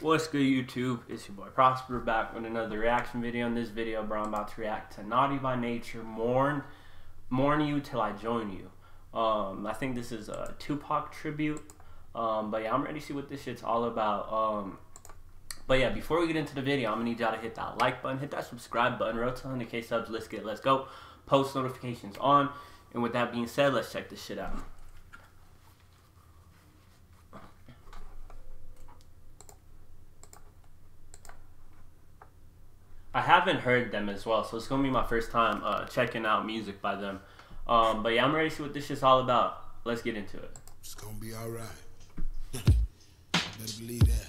What's good, YouTube? It's your boy Prosper back with another reaction video. In this video, bro, I'm about to react to Naughty by Nature, Mourn You Till I Join You. I think this is a Tupac tribute. But yeah, I'm ready to see what this shit's all about. But yeah, before we get into the video, I'm gonna need y'all to hit that like button, hit that subscribe button, roll to 100K subs. Let's go. Post notifications on. And with that being said, let's check this shit out. I haven't heard them as well, so it's gonna be my first time checking out music by them. But yeah, I'm ready to see what this shit's all about. Let's get into it. It's gonna be all right. Better believe that.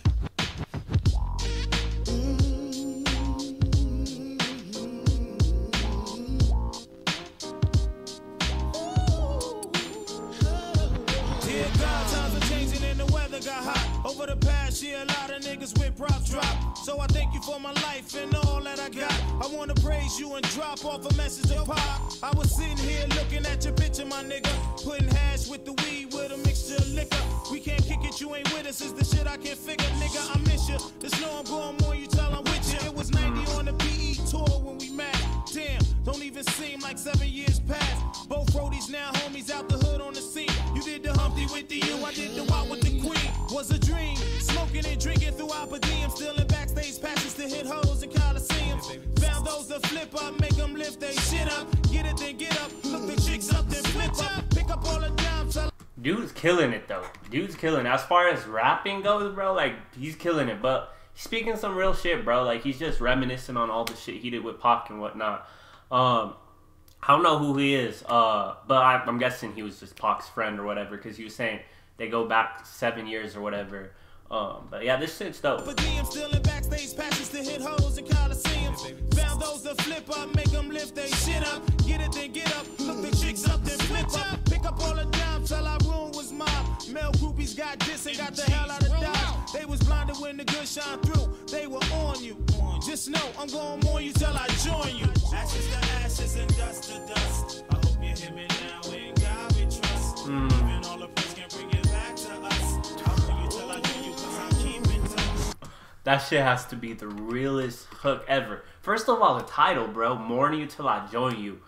Dear God, times are changing and the weather got hot. Over the past year, a lot of niggas with props drop. So I thank you for my life and all that I got. I wanna praise you and drop off a message of pop. I was sitting here looking at your picture, my nigga. Putting hash with the weed with a mixture of liquor. We can't kick it, you ain't with us. Is the shit I can't figure, nigga. I miss you. The snow I'm going more, you tell I'm with you. It was 90 on the PE tour when we met. Damn, don't even seem like 7 years past. Both roadies now homies out the hood on the scene. You did the Humpty with the U, I did the Walk with the Queen. Was a dream, smoking and drinking throughout per diem. Still in backstage passes to hit hoes and coliseums. Found those that flip up, make them lift they shit up. Get it, then get up, look the chicks up, then flip up. Pick up all the dimes. Dude's killing it though. Dude's killing it. As far as rapping goes, bro, like he's killing it. But he's speaking some real shit, bro. Like he's just reminiscing on all the shit he did with Pac and whatnot. I don't know who he is, but I'm guessing he was just Pac's friend or whatever, because he was saying they go back 7 years or whatever. But yeah, this shit's dope. Still in backstage passes to hit hoes and coliseums. Found those that flip up, make them lift they shit up. Get it, then get up, look the chicks up, then flip up. Pick up all the dimes till our room was mob. Male groupies got this and got the hell out of Dodge. They was blinded when the good shine through. They were on you. Just know I'm gonna mourn you till I join you. Ashes to ashes and dust to dust. I hope you hear me now in God we trust. Even all the praise can bring it back to us. I'll mourn you till I join you cause I'm keeping touch. That shit has to be the realest hook ever. First of all, the title, bro, Mourn You Till I Join You.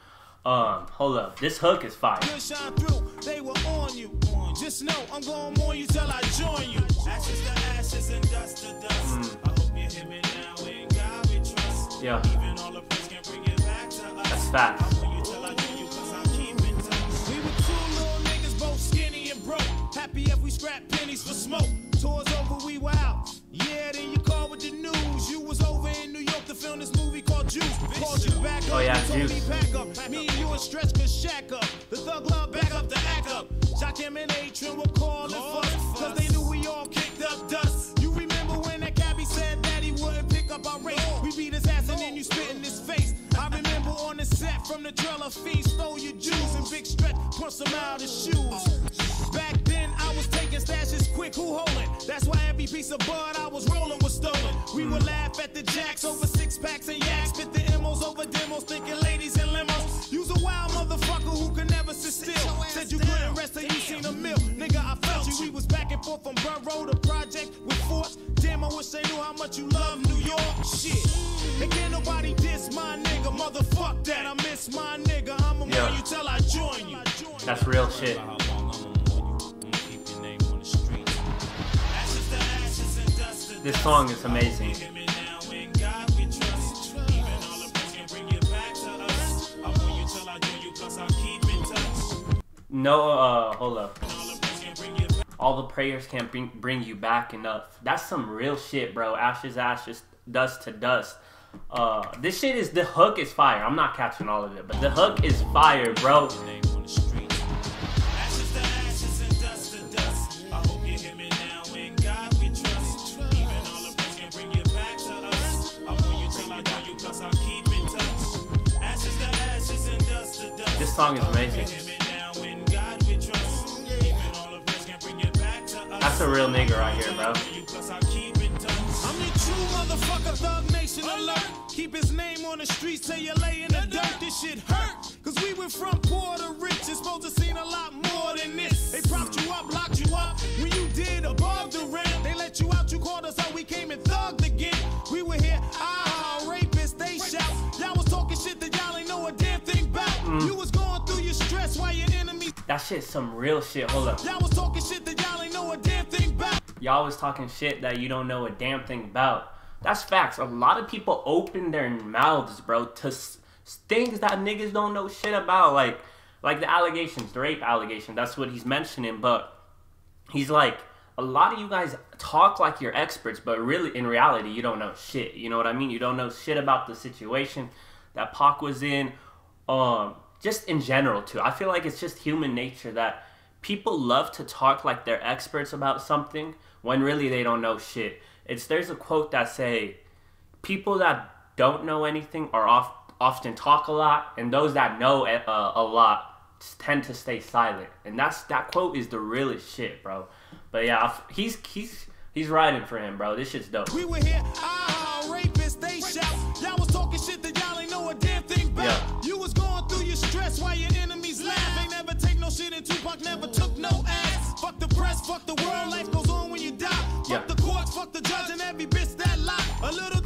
Hold up. This hook is fire. Good shine through, they were on you. Just know I'm gonna mourn you till I join you. Ashes to ashes and dust to dust. I hope you hear me now in God we trust. Yeah. Even all the praise can bring it back to us. That's fast. I'll mourn you till I join you cause I'm keeping touch. We were two little niggas, both skinny and broke. Happy if we scrap pennies for smoke. Tours over, we were out. Yeah, then you called with the news. You was over in New York to film this movie called Juice. Called you back up. Oh yeah, you told Juice. me pack up. Me and you and Stretch could shack up. The thug love back up the act up. Jock him and Atrin were calling fuss. Cause they knew we all kicked up dust. You remember when that cabbie said that he wouldn't pick up our race? We beat his ass and then you spit in his face. I remember on the set from the trailer, Fiend stole your juice and Big Stretch punched him out his shoes. Back then I was taking stashes quick, who holding? That's why every piece of bud I was rolling was stolen. We would laugh at the jacks over 6-packs and yaks. Spit the M's over demos, thinking ladies and limos. You's a wild motherfucker who could never sit still. Said you couldn't rest till you seen a mill. Nigga, I felt you. We was back and forth from Borough to Project with Force. Damn, I wish they knew how much you love New York. Shit. And can't nobody diss my nigga. Motherfuck that. I miss my nigga. I'ma mourn you till I join you. That's real shit. This song is amazing. No, hold up. All the prayers can't bring you back enough. That's some real shit, bro. Ashes, ashes, dust to dust. This shit is, the hook is fire. I'm not catching all of it, but the hook is fire, bro. This song is amazing. That's a real nigga right here, bro. I'm the true motherfucker, Thug Nation alert. Keep his name on the streets till you lay in the dirt. This shit hurt, cause we went from poor to rich. It's supposed to seen a lot more than this. They propped you up, locked you up. When you did above the rim, they let you out, you called us out, we came and shit's some real shit. Hold up. Y'all was talking shit that y'all ain't know a damn thing about. Y'all was talking shit that you don't know a damn thing about. That's facts. A lot of people open their mouths, bro, to things that niggas don't know shit about. Like the allegations, the rape allegation. That's what he's mentioning. But he's like, a lot of you guys talk like you're experts, but really, in reality, you don't know shit. You know what I mean? You don't know shit about the situation that Pac was in. Just in general, too. I feel like it's just human nature that people love to talk like they're experts about something when really they don't know shit. There's a quote that say, people that don't know anything are often talk a lot, and those that know a lot tend to stay silent. And that quote is the realest shit, bro. But yeah, he's riding for him, bro. This shit's dope. We were here, rapists, they shout. Y'all was talking shit that y'all ain't know a damn thing about. Yeah. You was going through your stress while your enemies laugh. Ain't never take no shit, and Tupac never took no ass. Fuck the press, fuck the world, life goes on when you die. Yeah. Fuck the courts, fuck the judge, and every bitch that lie. A little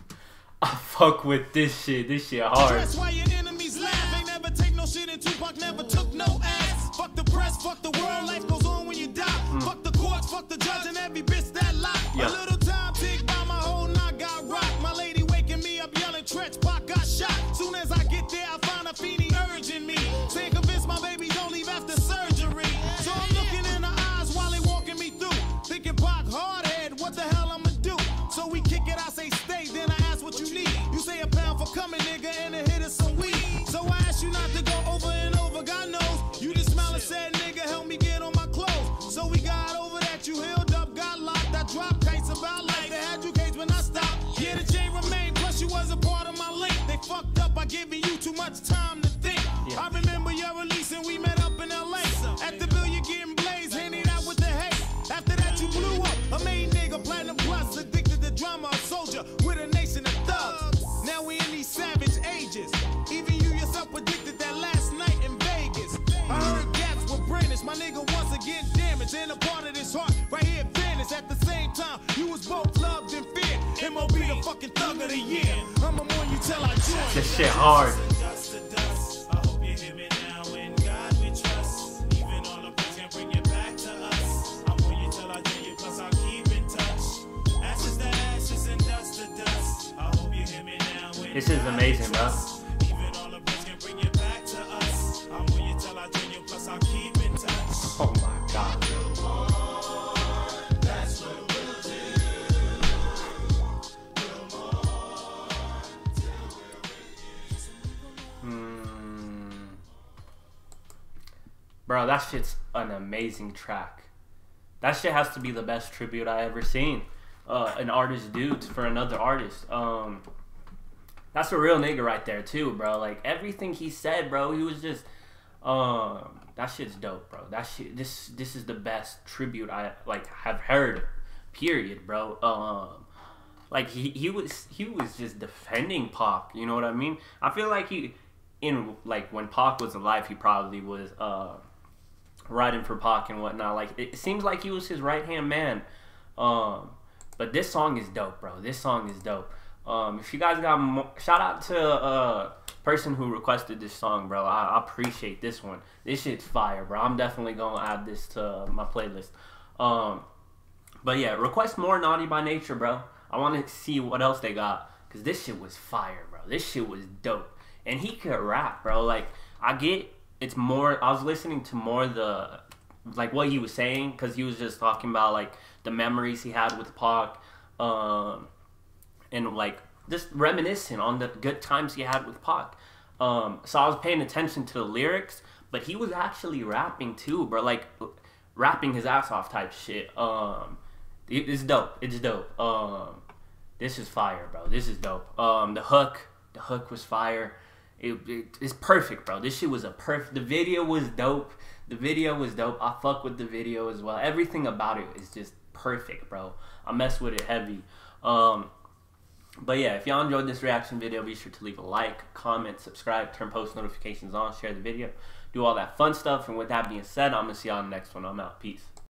I fuck with this shit. This shit hard. stress while your enemies laugh. Ain't never take no shit, and Tupac never took no ass. Fuck the press, fuck the world, life goes on when you die. Fuck the courts, fuck the judge, and every bitch that lie. Yeah. A little time tick by my whole knot got rocked. My lady waking me up yelling, Tretch, Pac got shot. Soon as I get there, I find a fiending urging me. Saying convince my baby don't leave after surgery. So I'm looking in her eyes while they walking me through. Thinking Pac hard head, what the hell I'ma do? So we kick it, I say stay, then I ask what you need. You say a pound for coming, nigga, and a hit of some weed. So I ask you not to go over and over, God knows. You just smile and said, nigga, help me get on my clothes. So we got over that, you healed up, got locked. I dropped kites about life, they had you caged when I stopped. Yeah, the chain remained, plus you was a part of my link. They fucked up by giving you too much time to think. Yeah. I remember your release and we met up in LA. At the bill, you getting blazed, handing out with the hate. After that, you blew up, a main nigga, platinum plus, addicted to drama, a soldier with a nation of thugs. Now we in these savage ages. Even you yourself predicted that last night in Vegas. I heard gaps were brandished, my nigga once again damaged. And a part of this heart right here vanished. At the same time, you was both loved and feared. M.O.B. the fucking thug of the year. I'ma mourn you till I join. This shit hard. Dust to dust. I hope you hear me now. In God we trust. Even all the praise can bring it back to us. I mourn you till I join you, plus I'll keep in touch. Ashes to ashes and dust to dust. I hope you hear me now. This is amazing, bro. Even all the praise can bring it back to us. I mourn you till I join you, plus I'll keep in touch. Oh my god. That's what we'll do. Bro, that shit's an amazing track. That shit has to be the best tribute I ever seen. An artist do for another artist. That's a real nigga right there too, bro. Like everything he said, bro, he was just that shit's dope, bro. That shit this is the best tribute I like have heard. Period, bro. Like he was just defending Pac, you know what I mean? I feel like when Pac was alive, he probably was riding for Pac and whatnot. Like it seems like he was his right hand man. But this song is dope, bro. This song is dope. If you guys got more, shout out to person who requested this song, bro. I appreciate this one. This shit's fire, bro. I'm definitely gonna add this to my playlist. But yeah, request more Naughty by Nature, bro. I want to see what else they got, cause this shit was fire, bro. This shit was dope, and he could rap, bro. Like it's more. I was listening to more like what he was saying, cause he was just talking about like the memories he had with Pac, and like just reminiscing on the good times he had with Pac. So I was paying attention to the lyrics, but he was actually rapping too, bro. Like rapping his ass off type shit. It's dope. It's dope. This is fire, bro. This is dope. The hook was fire. It's perfect, bro. This shit was the video was dope. The video was dope. I fuck with the video as well. Everything about it is just perfect, bro. I mess with it heavy. But yeah, if y'all enjoyed this reaction video, be sure to leave a like, comment, subscribe, turn post notifications on, share the video, do all that fun stuff. And with that being said, I'm gonna see y'all in the next one. I'm out. Peace.